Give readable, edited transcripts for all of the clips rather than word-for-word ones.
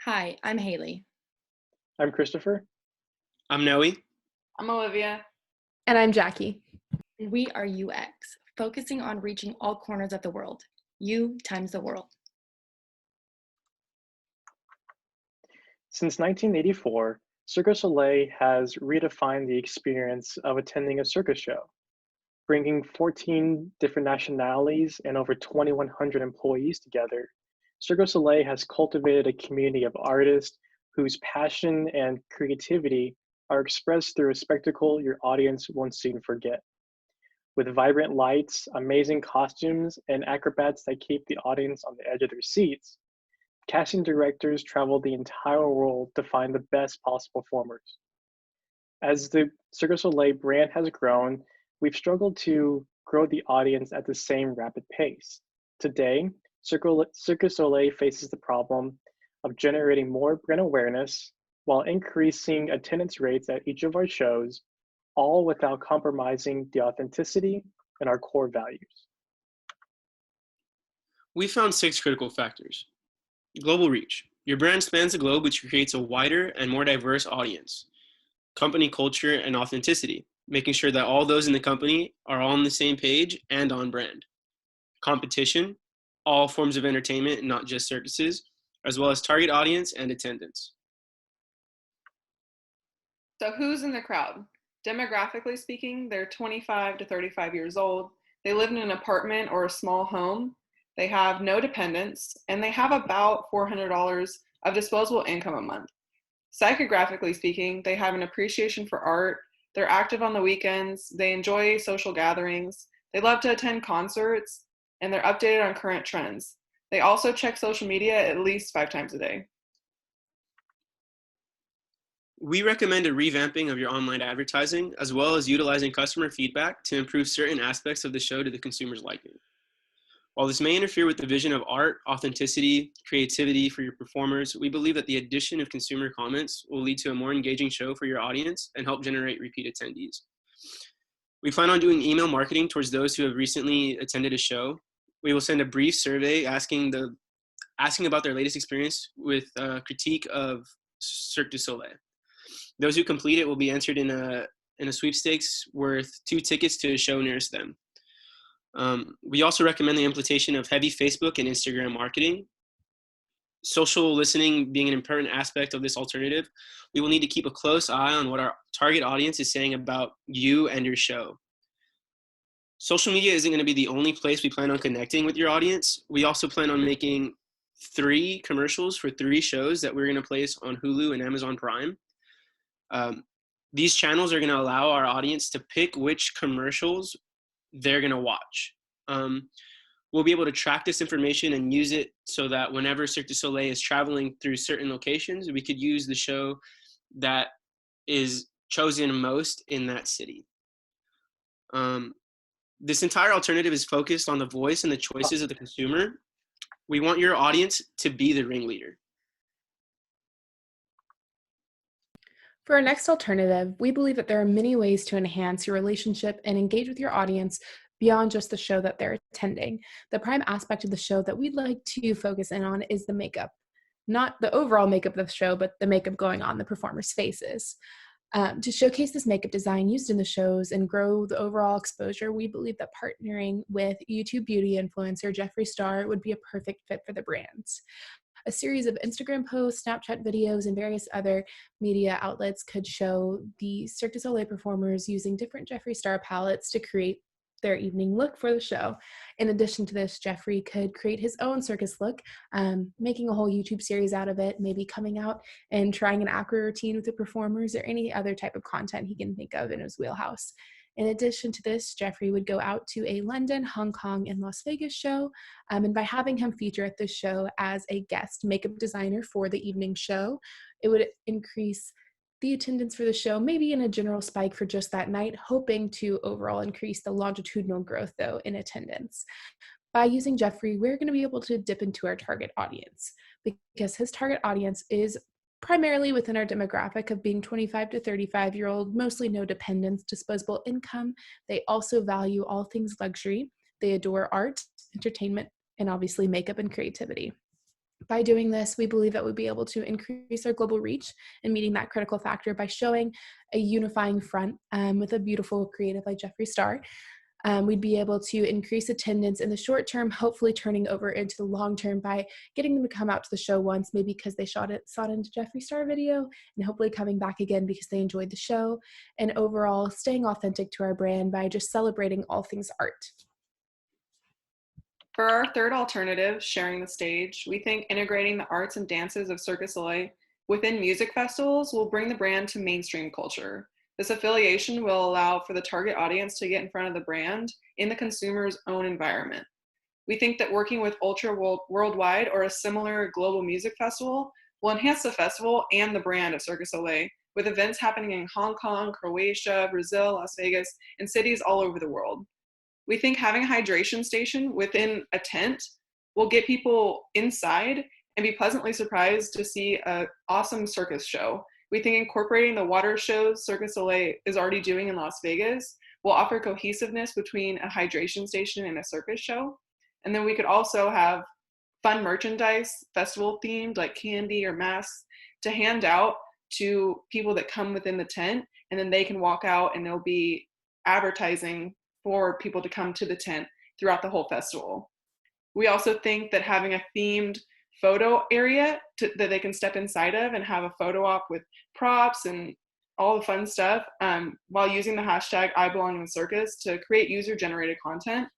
Hi, I'm Haley. I'm Christopher. I'm Noe. I'm Olivia. And I'm Jackie. We are UX, focusing on reaching all corners of the world. You times the world. Since 1984, Cirque du Soleil has redefined the experience of attending a circus show, bringing 14 different nationalities and over 2,100 employees together. Cirque du Soleil has cultivated a community of artists whose passion and creativity are expressed through a spectacle your audience won't soon forget. With vibrant lights, amazing costumes, and acrobats that keep the audience on the edge of their seats, casting directors travel the entire world to find the best possible performers. As the Cirque du Soleil brand has grown, we've struggled to grow the audience at the same rapid pace. Today, Cirque du Soleil faces the problem of generating more brand awareness while increasing attendance rates at each of our shows, all without compromising the authenticity and our core values. We found 6 critical factors. Global reach. Your brand spans the globe, which creates a wider and more diverse audience. Company culture and authenticity, making sure that all those in the company are all on the same page and on brand. Competition, all forms of entertainment, not just circuses, as well as target audience and attendance. So who's in the crowd? Demographically speaking, they're 25 to 35 years old. They live in an apartment or a small home. They have no dependents, and they have about $400 of disposable income a month. Psychographically speaking, they have an appreciation for art. They're active on the weekends. They enjoy social gatherings. They love to attend concerts, and they're updated on current trends. They also check social media at least 5 times a day. We recommend a revamping of your online advertising, as well as utilizing customer feedback to improve certain aspects of the show to the consumer's liking. While this may interfere with the vision of art, authenticity, creativity for your performers, we believe that the addition of consumer comments will lead to a more engaging show for your audience and help generate repeat attendees. We plan on doing email marketing towards those who have recently attended a show. We will send a brief survey asking about their latest experience with a critique of Cirque du Soleil. Those who complete it will be entered in a sweepstakes worth 2 tickets to a show nearest them. We also recommend the implementation of heavy Facebook and Instagram marketing. Social listening being an important aspect of this alternative, we will need to keep a close eye on what our target audience is saying about you and your show. Social media isn't going to be the only place we plan on connecting with your audience. We also plan on making 3 commercials for 3 shows that we're going to place on Hulu and Amazon Prime. These channels are going to allow our audience to pick which commercials they're going to watch. We'll be able to track this information and use it so that whenever Cirque du Soleil is traveling through certain locations, we could use the show that is chosen most in that city. This entire alternative is focused on the voice and the choices of the consumer. We want your audience to be the ringleader. For our next alternative, we believe that there are many ways to enhance your relationship and engage with your audience beyond just the show that they're attending. The prime aspect of the show that we'd like to focus in on is the makeup. Not the overall makeup of the show, but the makeup going on the performers' faces. To showcase this makeup design used in the shows and grow the overall exposure, we believe that partnering with YouTube beauty influencer Jeffree Star would be a perfect fit for the brands. A series of Instagram posts, Snapchat videos, and various other media outlets could show the Cirque du Soleil performers using different Jeffree Star palettes to create their evening look for the show. In addition to this, Jeffree could create his own circus look, making a whole YouTube series out of it, maybe coming out and trying an acro routine with the performers or any other type of content he can think of in his wheelhouse. In addition to this, Jeffree would go out to a London, Hong Kong, and Las Vegas show, and by having him feature at this show as a guest makeup designer for the evening show, it would increase the attendance for the show, maybe in a general spike for just that night, hoping to overall increase the longitudinal growth, though, in attendance. By using Jeffree, we're going to be able to dip into our target audience because his target audience is primarily within our demographic of being 25 to 35-year-old, mostly no dependents, disposable income. They also value all things luxury. They adore art, entertainment, and obviously makeup and creativity. By doing this, we believe that we'd be able to increase our global reach and meeting that critical factor by showing a unifying front with a beautiful creative like Jeffree Star. We'd be able to increase attendance in the short term, hopefully turning over into the long term by getting them to come out to the show once, maybe because they saw it into Jeffree Star video, and hopefully coming back again because they enjoyed the show, and overall staying authentic to our brand by just celebrating all things art. For our third alternative, sharing the stage, we think integrating the arts and dances of Cirque du Soleil within music festivals will bring the brand to mainstream culture. This affiliation will allow for the target audience to get in front of the brand in the consumer's own environment. We think that working with Ultra Worldwide or a similar global music festival will enhance the festival and the brand of Cirque du Soleil, with events happening in Hong Kong, Croatia, Brazil, Las Vegas, and cities all over the world. We think having a hydration station within a tent will get people inside and be pleasantly surprised to see an awesome circus show. We think incorporating the water shows Cirque du Soleil is already doing in Las Vegas will offer cohesiveness between a hydration station and a circus show. And then we could also have fun merchandise, festival themed, like candy or masks, to hand out to people that come within the tent, and then they can walk out and there'll be advertising for people to come to the tent throughout the whole festival. We also think that having a themed photo area that they can step inside of and have a photo op with props and all the fun stuff while using the hashtag #IBelongInCircus to create user-generated content.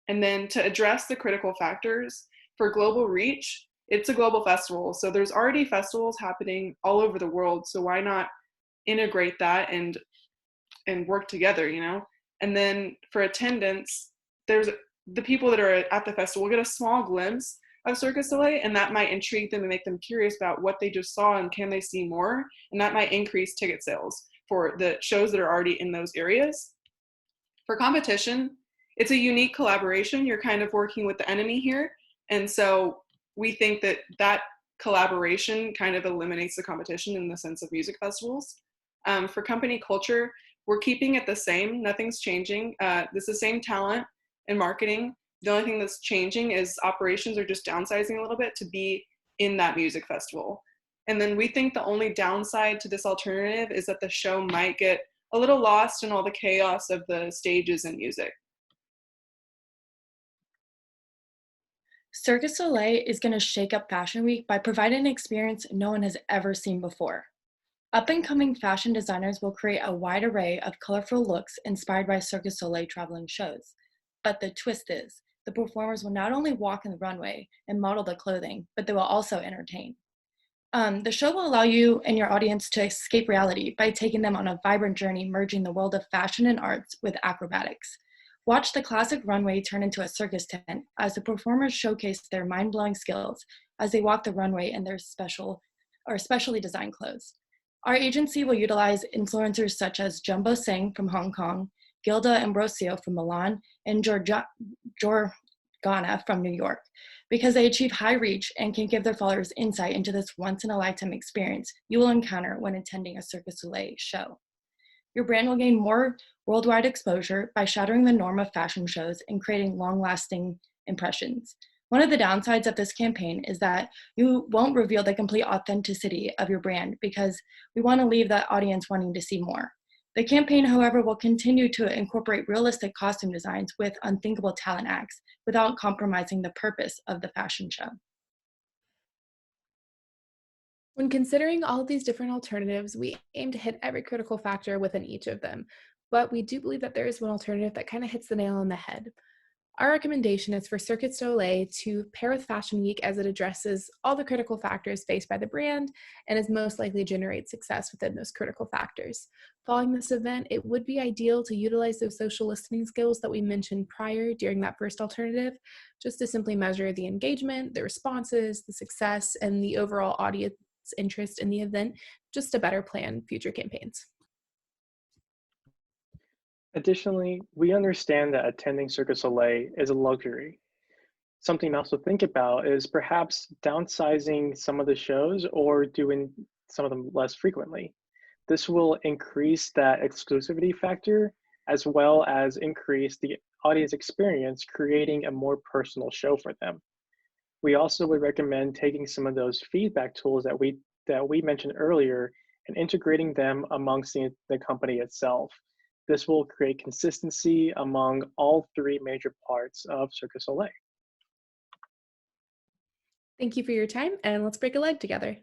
And then to address the critical factors for global reach, it's a global festival. So there's already festivals happening all over the world. So why not integrate that and work together, you know? And then for attendance, there's the people that are at the festival will get a small glimpse of Cirque du Soleil, and that might intrigue them and make them curious about what they just saw and can they see more, and that might increase ticket sales for the shows that are already in those areas. For competition, it's a unique collaboration. You're kind of working with the enemy here, and so we think that that collaboration kind of eliminates the competition in the sense of music festivals. For company culture, we're keeping it the same. Nothing's changing. This is the same talent and marketing. The only thing that's changing is operations are just downsizing a little bit to be in that music festival. And then we think the only downside to this alternative is that the show might get a little lost in all the chaos of the stages and music. Cirque du Soleil is going to shake up Fashion Week by providing an experience no one has ever seen before. Up-and-coming fashion designers will create a wide array of colorful looks inspired by Cirque du Soleil traveling shows. But the twist is, the performers will not only walk in the runway and model the clothing, but they will also entertain. The show will allow you and your audience to escape reality by taking them on a vibrant journey merging the world of fashion and arts with acrobatics. Watch the classic runway turn into a circus tent as the performers showcase their mind-blowing skills as they walk the runway in their specially designed clothes. Our agency will utilize influencers such as Jumbo Singh from Hong Kong, Gilda Ambrosio from Milan, and Jordana from New York, because they achieve high reach and can give their followers insight into this once-in-a-lifetime experience you will encounter when attending a Cirque du Soleil show. Your brand will gain more worldwide exposure by shattering the norm of fashion shows and creating long-lasting impressions. One of the downsides of this campaign is that you won't reveal the complete authenticity of your brand because we want to leave the audience wanting to see more. The campaign, however, will continue to incorporate realistic costume designs with unthinkable talent acts without compromising the purpose of the fashion show. When considering all of these different alternatives, we aim to hit every critical factor within each of them, but we do believe that there is one alternative that kind of hits the nail on the head. Our recommendation is for Cirque du Soleil to pair with Fashion Week as it addresses all the critical factors faced by the brand and is most likely to generate success within those critical factors. Following this event, it would be ideal to utilize those social listening skills that we mentioned prior during that first alternative, just to simply measure the engagement, the responses, the success, and the overall audience interest in the event, just to better plan future campaigns. Additionally, we understand that attending Cirque du Soleil is a luxury. Something else to think about is perhaps downsizing some of the shows or doing some of them less frequently. This will increase that exclusivity factor as well as increase the audience experience, creating a more personal show for them. We also would recommend taking some of those feedback tools that we mentioned earlier and integrating them amongst the company itself. This will create consistency among all three major parts of Cirque du Soleil. Thank you for your time, and let's break a leg together.